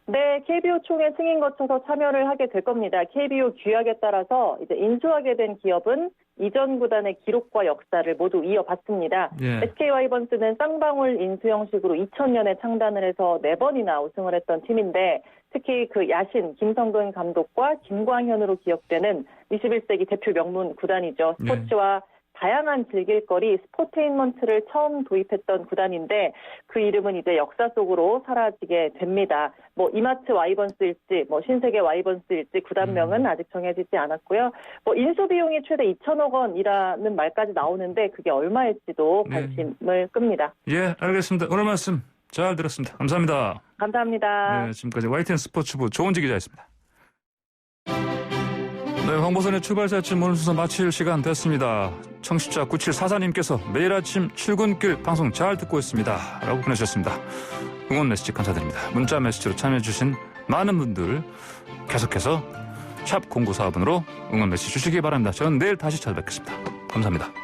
네, KBO 총회 승인 거쳐서 참여를 하게 될 겁니다. KBO 규약에 따라서 이제 인수하게 된 기업은 이전 구단의 기록과 역사를 모두 이어받습니다. SK 와이번스는 쌍방울 인수 형식으로 2000년에 창단을 해서 4번이나 우승을 했던 팀인데 특히 그 야신 김성근 감독과 김광현으로 기억되는 21세기 대표 명문 구단이죠. 스포츠와 다양한 즐길거리 스포테인먼트를 처음 도입했던 구단인데 그 이름은 이제 역사 속으로 사라지게 됩니다. 이마트 와이번스일지 신세계 와이번스일지 구단명은 아직 정해지지 않았고요. 인수 비용이 최대 2천억 원이라는 말까지 나오는데 그게 얼마일지도 관심을 끕니다. 알겠습니다. 오늘 말씀 잘 들었습니다. 감사합니다. 감사합니다. 지금까지 YTN 스포츠부 조은지 기자였습니다. 황보선의 출발사쯤 오늘 순서 마칠 시간 됐습니다. 청취자 9744님께서 매일 아침 출근길 방송 잘 듣고 있습니다. 라고 보내주셨습니다. 응원 메시지 감사드립니다. 문자 메시지로 참여해주신 많은 분들 계속해서 샵 0945번으로 응원 메시지 주시기 바랍니다. 저는 내일 다시 찾아뵙겠습니다. 감사합니다.